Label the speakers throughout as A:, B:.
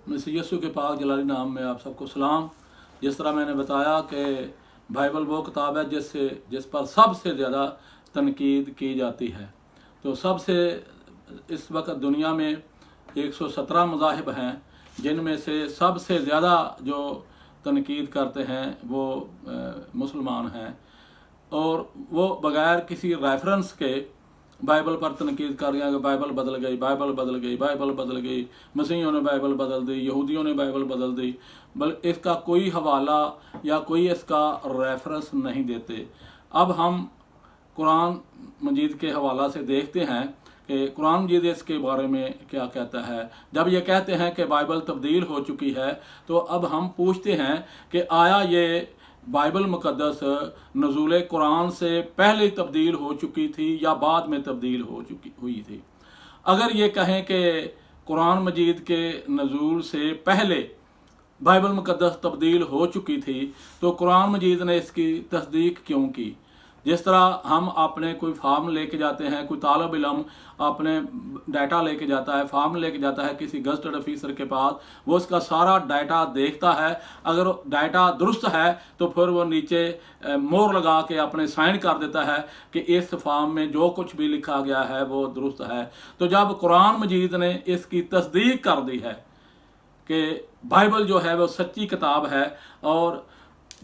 A: Mister Yesu के पाक जलाली नाम में आप सबको सलाम। जिस तरह मैंने बताया कि बाइबल वो किताब है जिस पर सबसे ज़्यादा तनकीद की जाती है। तो सबसे इस वक्त दुनिया में 117 मज़ाहिब हैं, जिनमें से सबसे ज़्यादा जो तनकीद करते हैं वो मुसलमान हैं, और वो बग़ैर किसी रेफरेंस के बाइबल पर तनकीद कर रहे हैं कि बाइबल बदल गई, बाइबल बदल गई, बाइबल बदल गई, मसीहियों ने बाइबल बदल दी, यहूदियों ने बाइबल बदल दी, बल्कि इसका कोई हवाला या कोई इसका रेफरेंस नहीं देते। अब हम कुरान मजीद के हवाला से देखते हैं कि कुरान मजीद इसके बारे में क्या कहता है। जब ये कहते हैं कि बाइबल तब्दील हो चुकी है, तो अब हम पूछते हैं कि आया ये बाइबल मुक़द्दस नज़ूल कुरान से पहले तब्दील हो चुकी थी या बाद में तब्दील हुई थी। अगर ये कहें कि कुरान मजीद के नज़ूल से पहले बाइबल मुक़द्दस तब्दील हो चुकी थी, तो कुरान मजीद ने इसकी तस्दीक क्यों की। जिस तरह हम अपने कोई फार्म लेके जाते हैं, कोई तालिब इल्म अपने डाटा लेके जाता है, फार्म लेके जाता है किसी गज़टेड ऑफिसर के पास, वो उसका सारा डाटा देखता है। अगर डाटा दुरुस्त है तो फिर वो नीचे मोहर लगा के अपने साइन कर देता है कि इस फार्म में जो कुछ भी लिखा गया है वो दुरुस्त है। तो जब कुरान मजीद ने इसकी तस्दीक कर दी है कि बाइबल जो है वो सच्ची किताब है, और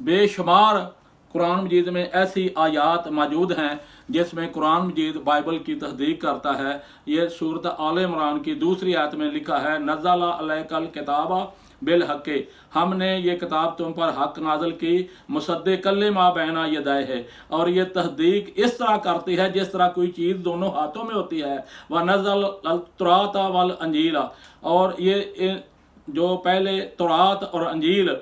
A: बेशुमार कुरान मजीद में ऐसी आयात मौजूद हैं जिसमें कुरान मजीद बाइबल की तस्दीक करता है। ये सूरत आल इमरान की दूसरी आयत में लिखा है, नज़्ज़ल अलैकल किताबा बिल हक़, हमने ये किताब तुम पर हक नाज़िल की, मुसद्दिक़ल लिमा बैना यदैहि है। और ये तस्दीक इस तरह करती है जिस तरह कोई चीज़ दोनों हाथों में होती है। व नज़्ज़ल तौरात वल अंजीला, और ये जो पहले तौरात और अंजील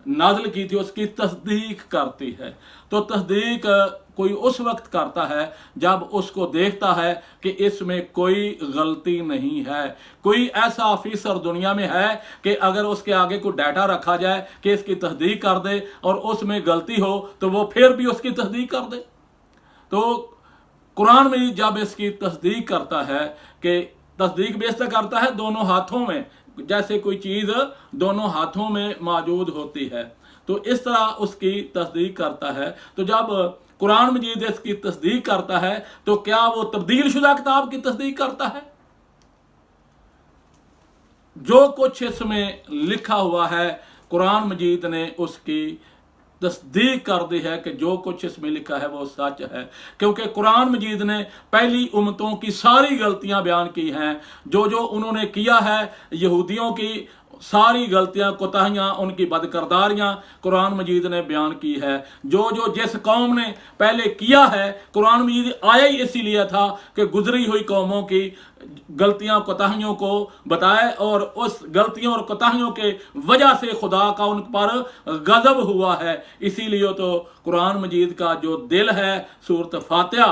A: नाज़िल की थी उसकी तस्दीक करती है। तो तस्दीक कोई उस वक्त करता है जब उसको देखता है कि इसमें कोई गलती नहीं है। कोई ऐसा ऑफिसर दुनिया में है कि अगर उसके आगे कोई डाटा रखा जाए कि इसकी तस्दीक कर दे और उसमें गलती हो तो वो फिर भी उसकी तस्दीक कर दे। तो कुरान में जब इसकी तस्दीक करता है कि तस्दीक भी इससे करता है दोनों हाथों में, जैसे कोई चीज़ दोनों हाथों में मौजूद होती है, तो इस तरह उसकी तस्दीक करता है। तो जब कुरान मजीद इसकी तस्दीक करता है तो क्या वो तब्दील शुदा किताब की तस्दीक करता है? जो कुछ इसमें लिखा हुआ है कुरान मजीद ने उसकी तस्दीक कर दी है कि जो कुछ इसमें लिखा है वो सच है, क्योंकि कुरान मजीद ने पहली उम्मतों की सारी गलतियां बयान की हैं। जो जो उन्होंने किया है, यहूदियों की सारी गलतियां, कोताहियां, उनकी बदकरदारियां कुरान मजीद ने बयान की है। जो जो जिस कौम ने पहले किया है, कुरान मजीद आया ही इसीलिए था कि गुजरी हुई कौमों की गलतियां, कोताहियों को बताए, और उस गलतियों और कोताहियों के वजह से खुदा का उन पर गजब हुआ है। इसीलिए तो कुरान मजीद का जो दिल है, सूरत फातिहा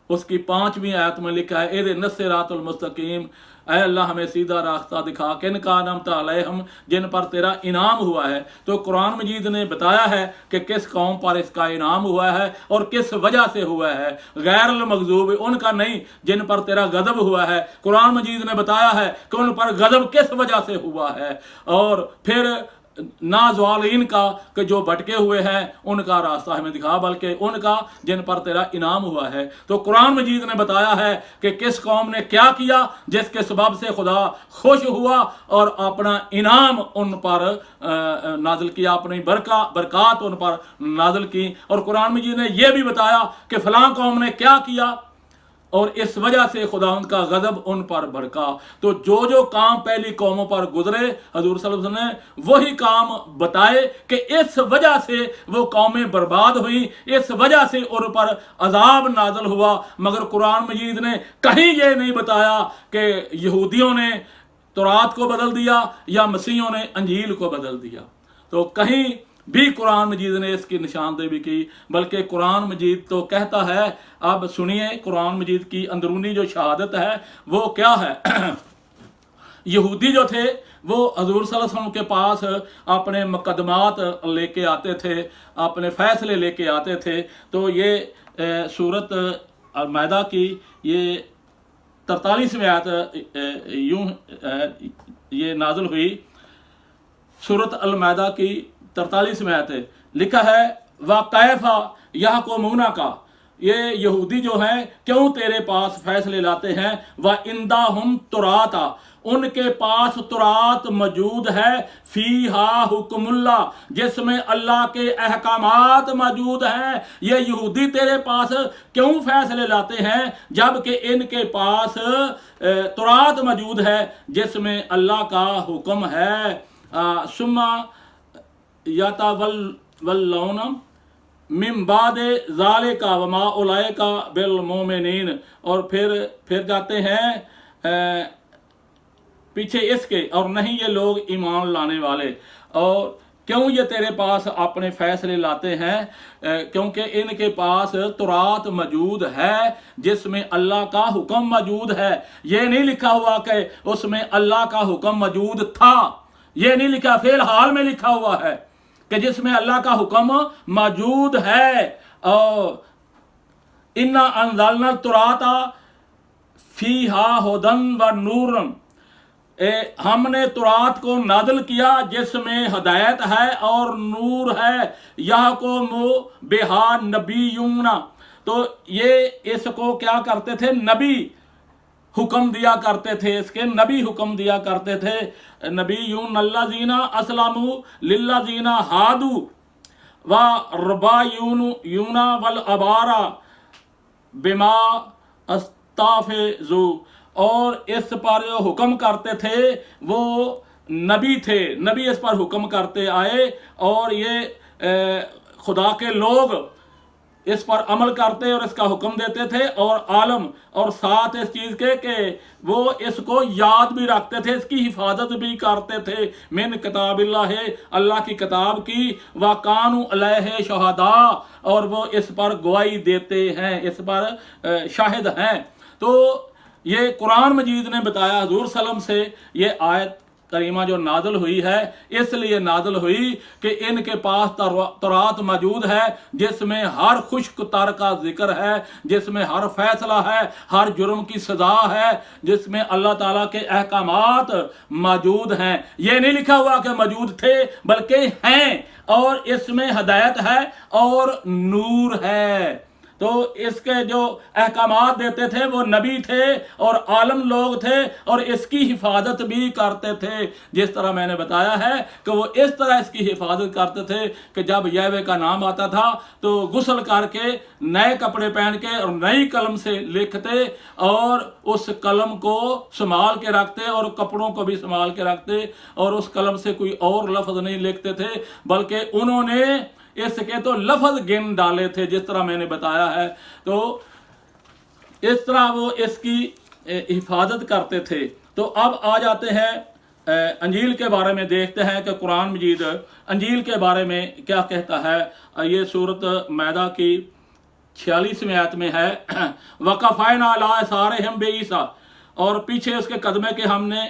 A: उसकी 5वीं आयत में लिखा है, एदे नस्सिरातुल मुस्तकीम, ऐ अल्लाह हमें सीधा रास्ता दिखा, किन का अनअमत अलैहिम, जिन पर तेरा इनाम हुआ है। तो कुरान मजीद ने बताया है कि किस कौम पर इसका इनाम हुआ है और किस वजह से हुआ है। गैरुल मग़ज़ूब, उनका नहीं जिन पर तेरा गज़ब हुआ है। कुरान मजीद ने बताया है कि उन पर गज़ब किस वजह से हुआ है, और फिर नाज़वालीन का कि जो भटके हुए हैं उनका रास्ता हमें दिखा, बल्कि उनका जिन पर तेरा इनाम हुआ है। तो कुरान मजीद ने बताया है कि किस कौम ने क्या किया जिसके सबब से खुदा खुश हुआ और अपना इनाम उन पर नाजिल किया, अपनी बरक़ात उन पर नाजिल की। और कुरान मजीद ने यह भी बताया कि फलां कौम ने क्या किया और इस वजह से खुदा उनका गजब उन पर भड़का। तो जो जो काम पहली कौमों पर गुजरे, हजूर सल्लल्लाहु अलैहि वसल्लम ने वही काम बताए कि इस वजह से वो कौमें बर्बाद हुई, इस वजह से उन पर अजाब नाजल हुआ। मगर कुरान मजीद ने कहीं ये नहीं बताया कि यहूदियों ने तौरात को बदल दिया या मसीहियों ने अंजील को बदल दिया। तो कहीं भी कुरान मजीद ने इसकी निशानदेही भी की, बल्कि कुरान मजीद तो कहता है, अब सुनिए कुरान मजीद की अंदरूनी जो शहादत है वो क्या है। यहूदी जो थे वो हजूर सल्लल्लाहु अलैहि वसल्लम के पास अपने मुकदमात लेके आते थे, अपने फैसले लेके आते थे। तो ये सूरत अल-माइदा की ये 43वीं आयत यूं ये नाज़िल हुई सूरत अल-माइदा की 43 आयत है, लिखा है वाकैफा यहकुमूना का, ये यहूदी जो हैं क्यों तेरे पास फैसले लाते हैं, व इंदाहुम तुराता, उनके पास तुरात मौजूद है, फीहा हुक्मुल्ला, जिसमें अल्लाह के अहकामात मौजूद हैं। ये यहूदी तेरे पास क्यों फैसले लाते हैं जबकि इनके पास तुरात मौजूद है जिसमें अल्लाह का हुक्म है। सुम्मा यतवल्लौना मिन बाद ज़ालिका वमा उलाइका बिल मोमिनीन, और फिर जाते हैं पीछे इसके, और नहीं ये लोग ईमान लाने वाले। और क्यों ये तेरे पास अपने फैसले लाते हैं, क्योंकि इनके पास तुरात मौजूद है जिसमें अल्लाह का हुक्म मौजूद है। ये नहीं लिखा हुआ कि उसमें अल्लाह का हुक्म मौजूद था, ये नहीं लिखा, फिलहाल में लिखा हुआ है कि जिसमें अल्लाह का हुक्म मौजूद है। और इन्ना अनज़लना तुराता फीहा हुदन व नूरन, हमने तुरात को नाज़िल किया जिसमें हदायत है और नूर है। यह को मो बेहा नबीयूना, तो ये इसको क्या करते थे, नबी हुक्म दिया करते थे, इसके नबी हुक्म दिया करते थे। नबीयून अल्लाज़ीना अस्लमू लिल्लाज़ीना हादू व रबायूना वल अबारा बिमा अस्ताफिजू, और इस पर जो हुक्म करते थे वो नबी थे, नबी इस पर हुक्म करते आए, और ये खुदा के लोग इस पर अमल करते और इसका हुक्म देते थे। और आलम, और साथ इस चीज़ के कि वो इसको याद भी रखते थे, इसकी हिफाजत भी करते थे। मिन किताबिल्लाह, अल्लाह की किताब की, व कानू अलैहि शहदा, और वो इस पर गवाही देते हैं, इस पर शाहिद हैं। तो ये कुरान मजीद ने बताया हुजूर सल्लम से ये आयत करीमा जो नाज़िल हुई है, इसलिए नाज़िल हुई कि इनके पास तौरात मौजूद है जिसमें हर खुश्क तर का जिक्र है, जिसमें हर फैसला है, हर जुर्म की सज़ा है, जिसमें अल्लाह ताला के अहकामात मौजूद हैं। ये नहीं लिखा हुआ कि मौजूद थे, बल्कि हैं, और इसमें हदायत है और नूर है। तो इसके जो अहकामात देते थे वो नबी थे और आलम लोग थे, और इसकी हिफाजत भी करते थे। जिस तरह मैंने बताया है कि वो इस तरह इसकी हिफाजत करते थे कि जब यहवे का नाम आता था तो गुस्ल करके नए कपड़े पहन के और नई कलम से लिखते, और उस कलम को संभाल के रखते और कपड़ों को भी संभाल के रखते, और उस कलम से कोई और लफ्ज़ नहीं लिखते थे, बल्कि उन्होंने इसके तो लफ्ज़ गिन डाले थे, जिस तरह मैंने बताया है। तो इस तरह वो इसकी हिफाजत करते थे। तो अब आ जाते हैं अंजील के बारे में, देखते हैं कि कुरान मजीद अंजील के बारे में क्या कहता है। ये सूरत माइदा की 46वीं आयत में है, वक़फ़ैना अला सारिहिम बईसा, और पीछे उसके कदमे के हमने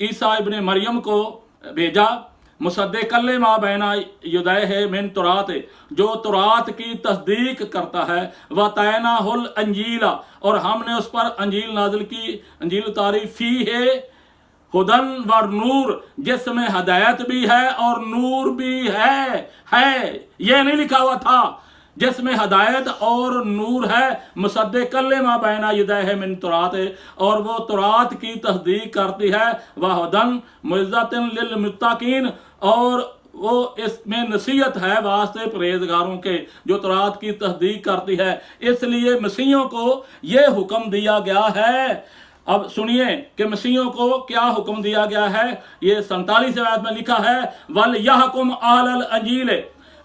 A: ईसा इब्ने मरियम को भेजा, मुसद्दिक़ल मा बैना यदैहि मिन तुरात, जो तुरात की तस्दीक करता है, व तैनाहुल अंजीला, और हमने उस पर अंजील नाज़िल की, अंजील उतारी, फीहे हुदन व नूर, जिसमें हदायत भी है और नूर भी है। ये नहीं लिखा हुआ था, जिसमें हदायत और नूर है। मुसद्दिक़ल मा बैना यदैहि मिन तुरात, और वो तुरात की तस्दीक करती है। व हुदन मुइज़्ज़तन लिल मुत्तक़ीन, और वो इसमें नसीहत है वास्ते परहेजगारों के, जो तुरात की तस्दीक करती है। इसलिए मसीहों को ये हुक्म दिया गया है। अब सुनिए कि मसीहों को क्या हुक्म दिया गया है। ये 47 आयत में लिखा है, वल यहकुम अहलल अंजील,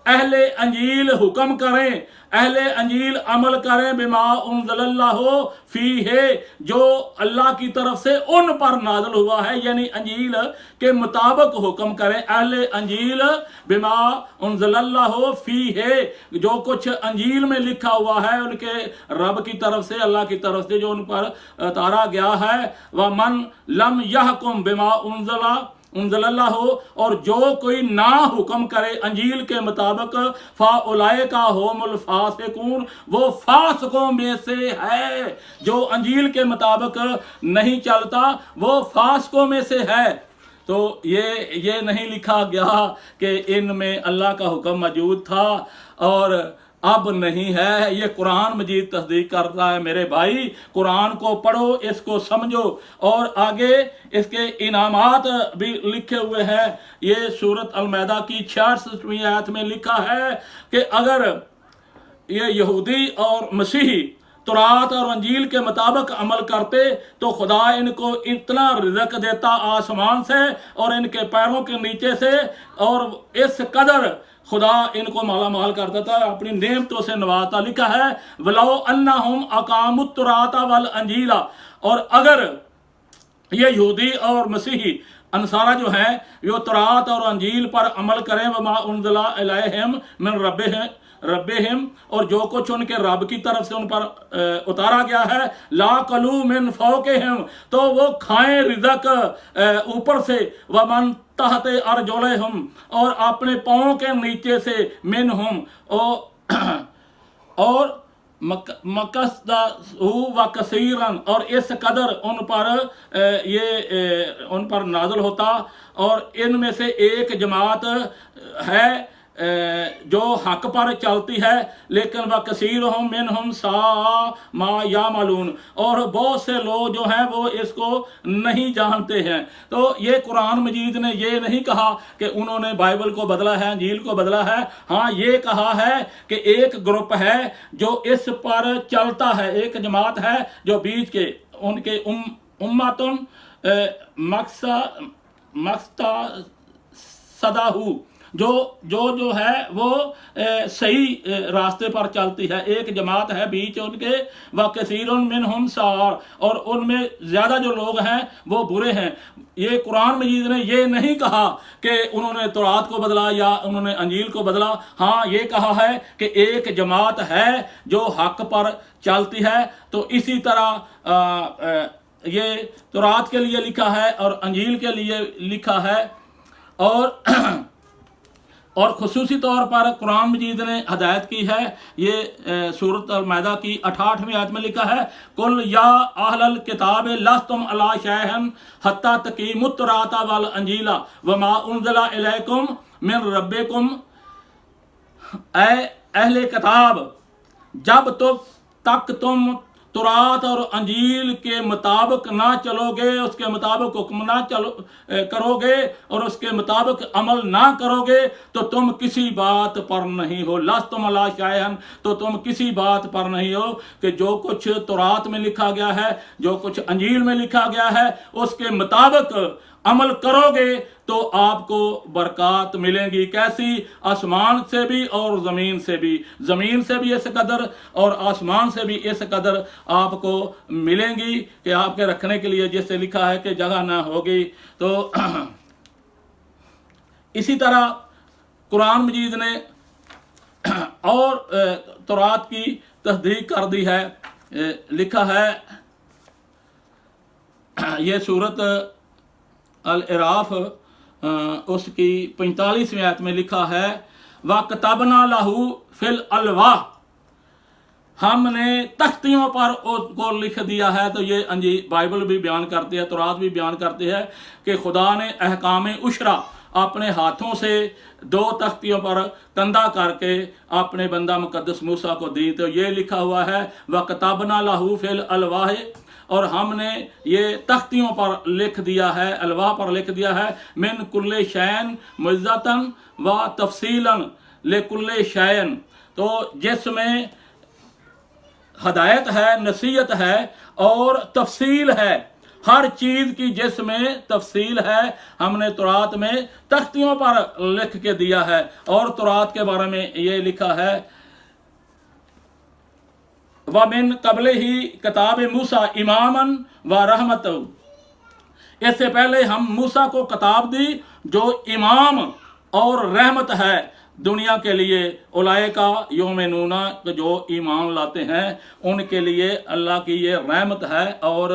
A: अहले अंजील हुक्म करें, अहले अंजील अमल करें, बिमा उनज़लल्लाहु फीहे, जो अल्लाह की तरफ से उन पर नाज़िल हुआ है, यानी अंजील के मुताबिक हुक्म करें। अहले अंजील बिमा उनज़लल्लाहु फीहे, जो कुछ अंजील में लिखा हुआ है उनके रब की तरफ से, अल्लाह की तरफ से जो उन पर उतारा गया है। व मन लम यहकुम बिमा उनज़लल्लाहु, और जो कोई ना हुक्म करे अंजील के मुताबिक, फ़ाउलाइका हुमुल फ़ासिकून, वो फासिकों में से है। जो अंजील के मुताबिक नहीं चलता वो फासिकों में से है। تو یہ نہیں لکھا گیا کہ ان میں اللہ کا حکم موجود تھا اور اب نہیں ہے۔ یہ قرآن مجید تصدیق کرتا ہے میرے بھائی۔ قرآن کو پڑھو، اس کو سمجھو، اور آگے اس کے انعامات بھی لکھے ہوئے ہیں۔ یہ سورۃ المائدہ کی 66ویں آیت میں لکھا ہے کہ اگر یہ یہودی اور مسیحی تورات اور انجیل کے مطابق عمل کرتے تو خدا ان کو اتنا رزق دیتا آسمان سے اور ان کے پیروں کے نیچے سے، اور اس قدر خدا ان کو مالا مال کرتا تھا، اپنی نعمتوں سے نوازتا۔ لکھا ہے وَلَوْ أَنَّهُمْ أَقَامُوا التَّوْرَاةَ وَالْإِنجِيلَ، اور اگر یہ یہودی اور مسیحی انصارہ جو ہیں وہ تورات اور انجیل پر عمل کریں، وَمَا أُنزِلَ إِلَيْهِمْ مِنْ رَبِّهِمْ، اور جو کچھ ان کے رب کی طرف سے ان پر اتارا گیا ہے، لَأَكَلُوا مِنْ فَوْقِهِمْ، تو وہ کھائیں رزق اوپر سے، وَمَنْ تحت ارجلہم، اور اپنے پاؤں کے نیچے سے، منہم، اور مکثہ وکثیرن، اور اس قدر ان پر نازل ہوتا، اور ان میں سے ایک جماعت ہے جو حق پر چلتی ہے، لیکن وکثیرہم منہم ساء ما یعملون، اور بہت سے لوگ جو ہیں وہ اس کو نہیں جانتے ہیں۔ تو یہ قرآن مجید نے یہ نہیں کہا کہ انہوں نے بائبل کو بدلا ہے، انجیل کو بدلا ہے۔ ہاں یہ کہا ہے کہ ایک گروپ ہے جو اس پر چلتا ہے، ایک جماعت ہے جو بیچ کے ان کے امتن مقصدہ جو ہے وہ صحیح راستے پر چلتی ہے، ایک جماعت ہے بیچ ان کے، وَكَثِيرٌ مِّنْهُمْ سَاءَ، اور ان میں زیادہ جو لوگ ہیں وہ برے ہیں۔ یہ قرآن مجید نے یہ نہیں کہا کہ انہوں نے تورات کو بدلا یا انہوں نے انجیل کو بدلا۔ ہاں یہ کہا ہے کہ ایک جماعت ہے جو حق پر چلتی ہے۔ تو اسی طرح یہ تورات کے لیے لکھا ہے اور انجیل کے لیے لکھا ہے، اور خصوصی طور پر قرآن مجید نے ہدایت کی ہے۔ یہ سورۃ المائدہ کی 68ویں آیت میں لکھا ہے قُلْ يَا أَهْلَ الْكِتَابِ لَسْتُمْ عَلَىٰ شَيْءٍ حَتَّىٰ تُقِیمُوا التَّوْرَاةَ وَالْإِنجِیلَ وَمَا أُنزِلَ إِلَيْکُم مِّن رَبِّکُم، اے اہل کتاب، جب تک تم تورات اور انجیل کے مطابق نہ چلو گے، اس کے مطابق حکم نہ کرو گے اور اس کے مطابق عمل نہ کرو گے تو تم کسی بات پر نہیں ہو۔ لستم علی شیء، تو تم کسی بات پر نہیں ہو، کہ جو کچھ تورات میں لکھا گیا ہے، جو کچھ انجیل میں لکھا گیا ہے، اس کے مطابق عمل کرو گے تو آپ کو برکات ملیں گی۔ کیسی؟ آسمان سے بھی اور زمین سے بھی، زمین سے بھی اس قدر اور آسمان سے بھی اس قدر آپ کو ملیں گی کہ آپ کے رکھنے کے لیے، جس سے لکھا ہے کہ جگہ نہ ہوگی۔ تو اسی طرح قرآن مجید نے اور تورات کی تصدیق کر دی ہے۔ لکھا ہے یہ سورۃ الاعراف اس کی 45ویں آیت میں لکھا ہے وَكَتَبْنَا لَهُ فِي الْأَلْوَاحِ، ہم نے تختیوں پر اس کو لکھ دیا ہے۔ تو یہ بائبل بھی بیان کرتی ہے، تورات بھی بیان کرتی ہے کہ خدا نے احکام عشرہ اپنے ہاتھوں سے 2 تختیوں پر کندہ کر کے اپنے بندہ مقدس موسیٰ کو دی۔ تو یہ لکھا ہوا ہے وَكَتَبْنَا لَهُ فِي الْأَلْوَاحِ، اور ہم نے یہ تختیوں پر لکھ دیا ہے، الواح پر لکھ دیا ہے، من کل شیء موعظۃ و تفصیلا لکل شیء، تو جس میں ہدایت ہے، نصیحت ہے اور تفصیل ہے، ہر چیز کی جس میں تفصیل ہے، ہم نے تورات میں تختیوں پر لکھ کے دیا ہے۔ اور تورات کے بارے میں یہ لکھا ہے وَمِن قَبْلِهِ کتاب موسیٰ اماماً وَرَحْمَةً، اس سے پہلے ہم موسیٰ کو کتاب دی جو امام اور رحمت ہے دنیا کے لیے، اولئک یؤمنون، جو ایمان لاتے ہیں ان کے لیے اللہ کی یہ رحمت ہے اور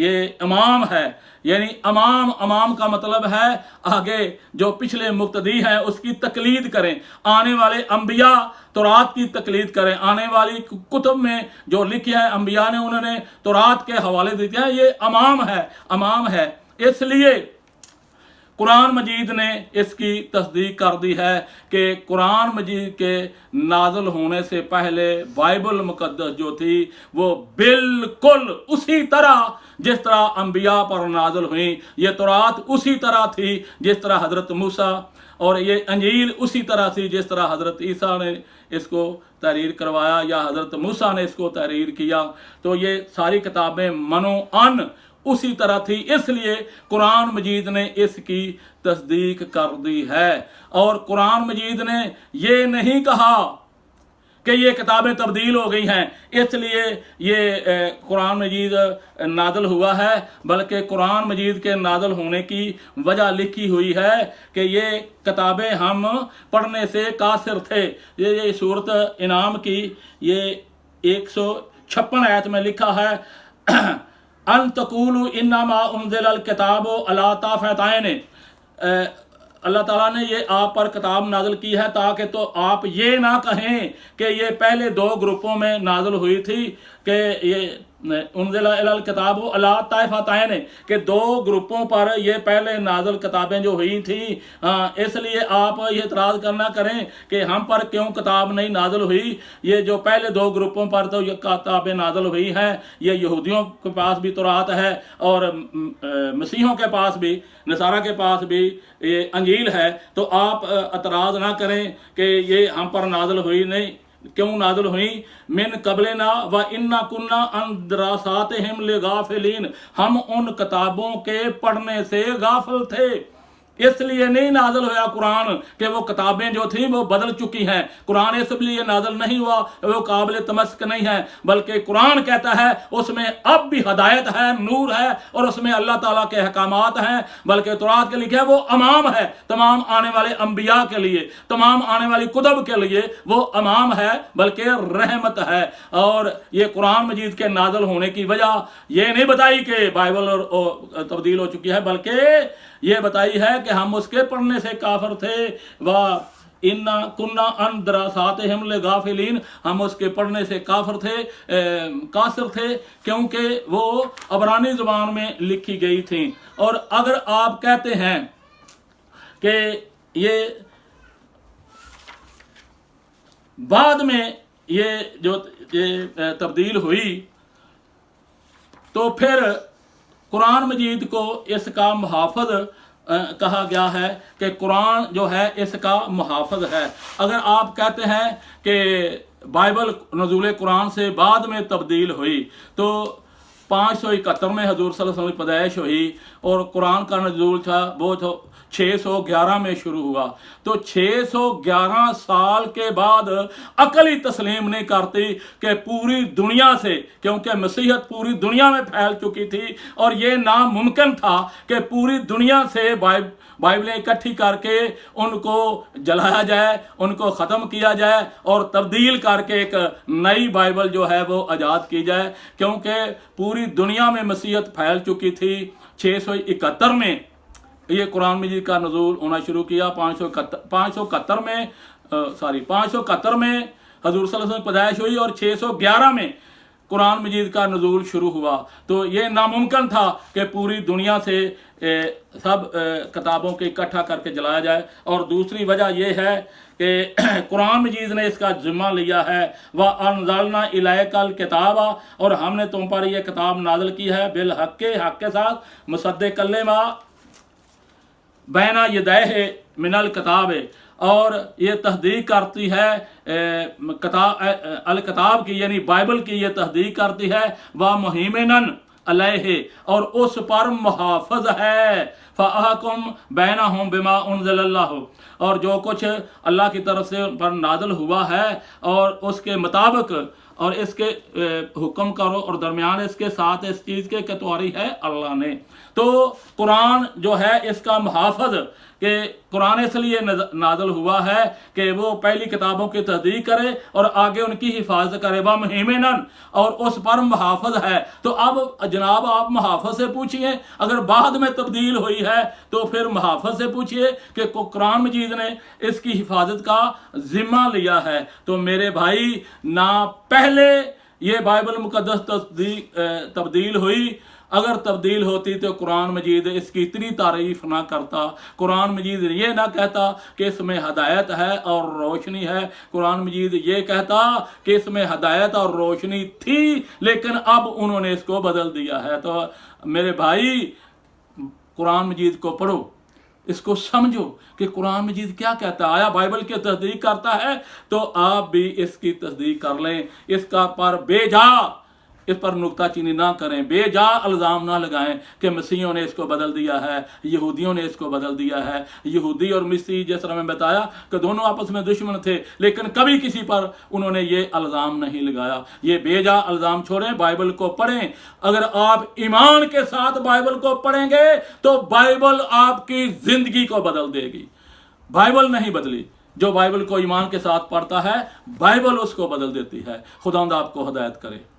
A: یہ امام ہے۔ یعنی امام کا مطلب ہے آگے جو پچھلے مقتدی ہیں اس کی تقلید کریں، آنے والے انبیاء تورات کی تقلید کریں، آنے والی کتب میں جو لکھے ہیں انبیاء نے، انہوں نے تورات کے حوالے دیتے ہیں، یہ امام ہے۔ اس لیے कुरान मजीद ने इसकी तस्दीक कर दी है कि कुरान मजीद के नाज़िल होने से पहले बाइबल मुकद्दस जो थी वो बिल्कुल उसी तरह जिस तरह अंबिया पर नाज़िल हुई, ये तौरात उसी तरह थी जिस तरह हज़रत मूसा, और ये अंजील उसी तरह थी जिस तरह हज़रत ईसा ने इसको तहरीर करवाया या हज़रत मूसा ने इसको तहरीर किया। तो ये सारी किताबें मनो अन उसी तरह थी, इसलिए कुरान मजीद ने इसकी तस्दीक कर दी है। और कुरान मजीद ने ये नहीं कहा कि ये किताबें तब्दील हो गई हैं इसलिए ये कुरान मजीद नाज़िल हुआ है, बल्कि कुरान मजीद के नाज़िल होने की वजह लिखी हुई है कि ये किताबें हम पढ़ने से कासिर थे। ये सूरत इनाम की ये 156 आयत में लिखा है अन तकूलु इन्नमा उन्ज़िलल किताबु अला ताफ़तैन, अल्लाह ताला ने ये आप पर किताब नाज़िल की है ताकि तो आप ये ना कहें कि ये पहले दो ग्रुपों में नाज़िल हुई थी कि ये उन्ज़िलल किताबु अला ताफ़तैन कि दो ग्रुपों पर ये पहले नाज़िल किताबें जो हुई थी, इसलिए आप ये इतराज़ करना करें कि हम पर क्यों किताब नहीं नाज़िल हुई। ये जो पहले दो ग्रुपों पर तो ये किताबें नाज़िल हुई हैं, ये यहूदियों के पास भी तौरात है और मसीहों के पास भी, नसारा के पास भी ये अंजील है। तो आप एतराज़ ना करें कि ये हम पर नाज़िल हुई नहीं, क्यों नाज़िल हुई। मिन कबलना व इन्ना कुन्ना अन दरासातिहिम लिगाफिलीन, हम उन किताबों के पढ़ने से गाफिल थे, इसलिए नहीं नाज़िल हुआ कुरान कि वो किताबें जो थी वो बदल चुकी हैं। कुरान इसलिए नाज़िल नहीं हुआ वो काबिल तमस्क नहीं है, बल्कि कुरान कहता है उसमें अब भी हदायत है, नूर है और उसमें अल्लाह ताला के अहकामात हैं। बल्कि तौरात के लिखे वो अमाम है तमाम आने वाले अंबिया के लिए, तमाम आने वाली कुतुब के लिए वो अमाम है, बल्कि रहमत है। और ये कुरान मजीद के नाज़िल होने की वजह ये नहीं बताई कि बाइबल तब्दील हो चुकी है, बल्कि ये बताई है कि हम उसके पढ़ने से काफिर थे। व इन्ना कुन्ना अन दरासातिहिम लिगाफिलीन, हम उसके पढ़ने से काफिर थे, कासिर थे, क्योंकि वो अबरानी ज़ुबान में लिखी गई थी। और अगर आप कहते हैं कि ये बाद में ये जो ये तब्दील हुई, तो फिर कुरान मजीद को इसका मुहाफ़िज़ कहा गया है कि कुरान जो है इसका मुहाफ़िज़ है। अगर आप कहते हैं कि बाइबल नज़ूल कुरान से बाद में तब्दील हुई, तो 571 में हजूर सल्लल्लाहु अलैहि वसल्लम की पैदाइश हुई और कुरान का नज़ूल था वो तो 611 में शुरू हुआ। तो 611 साल के बाद अकल ही तस्लीम नहीं करती कि पूरी दुनिया से, क्योंकि मसीहत पूरी दुनिया में फैल चुकी थी और ये नामुमकिन था कि पूरी दुनिया से बाइबलें इकट्ठी करके उनको जलाया जाए, उनको ख़त्म किया जाए और तब्दील करके एक नई बाइबल जो है वो आज़ाद की जाए, क्योंकि पूरी दुनिया में मसीहत फैल चुकी थी। 671 में ये कुरान मजीद का नज़ूल होना शुरू किया। 571 में हजूर सल्लल्लाहु अलैहि वसल्लम की पैदाइश हुई और 611 में कुरान मजीद का नज़ूल शुरू हुआ। तो ये नामुमकिन था कि पूरी दुनिया से सब किताबों के इकट्ठा करके जलाया जाए। और दूसरी वजह यह है कि कुरान मजीद ने इसका ज़िम्मा लिया है, व अनज़लना इलैकल किताबा, और हमने तुम पर यह किताब नाज़िल की है बिल हक़ के साथ, मुसद्दिक़ल लिमा बैना यदैहि मिनल किताब, और ये तहदीक करती है अल किताब की, यानी बाइबल की ये तहदीक करती है, व मुहैमिनन अलैहि, और उस पर मुहाफ़िज़ है, फ़अहकुम बैनहुम बिमा उन्ज़िलल्लाहु, और जो कुछ अल्लाह की तरफ से पर नाज़िल हुआ है और उसके मुताबिक और इसके हुक्म करो और दरमियान इसके साथ इस चीज़ के कतवारी है अल्लाह ने। तो कुरान जो है इसका मुहाफ़िज़ कि कुरान इसलिए नाज़िल हुआ है कि वो पहली किताबों की तहदीक करे और आगे उनकी हिफाजत करे, व मुहैमिनन, और उस पर मुहाफ़िज़ है। तो अब जनाब आप मुहाफ़िज़ से पूछिए, अगर बाद में तब्दील हुई है तो फिर मुहाफ़िज़ से पूछिए कि कुरान मजीद ने इसकी हिफाजत का ज़िम्मा लिया है। तो मेरे भाई, ना पहले ये बाइबल मुकद्दस तब्दील हुई اگر تبدیل ہوتی تو قرآن مجید اس کی اتنی تعریف نہ کرتا، قرآن مجید یہ نہ کہتا کہ اس میں ہدایت ہے اور روشنی ہے، قرآن مجید یہ کہتا کہ اس میں ہدایت اور روشنی تھی لیکن اب انہوں نے اس کو بدل دیا ہے۔ تو میرے بھائی قرآن مجید کو پڑھو، اس کو سمجھو کہ قرآن مجید کیا کہتا ہے۔ آیا بائبل کی تصدیق کرتا ہے تو آپ بھی اس کی تصدیق کر لیں، اس کا پر بے جا اس پر نکتہ چینی نہ کریں، بے جا الزام نہ لگائیں کہ مسیحیوں نے اس کو بدل دیا ہے، یہودیوں نے اس کو بدل دیا ہے۔ یہودی اور مسیحی جس طرح میں بتایا کہ دونوں آپس میں دشمن تھے لیکن کبھی کسی پر انہوں نے یہ الزام نہیں لگایا۔ یہ بے جا الزام چھوڑیں، بائبل کو پڑھیں۔ اگر آپ ایمان کے ساتھ بائبل کو پڑھیں گے تو بائبل آپ کی زندگی کو بدل دے گی۔ بائبل نہیں بدلی، جو بائبل کو ایمان کے ساتھ پڑھتا ہے بائبل اس کو بدل دیتی ہے۔ خداوند آپ کو ہدایت کرے۔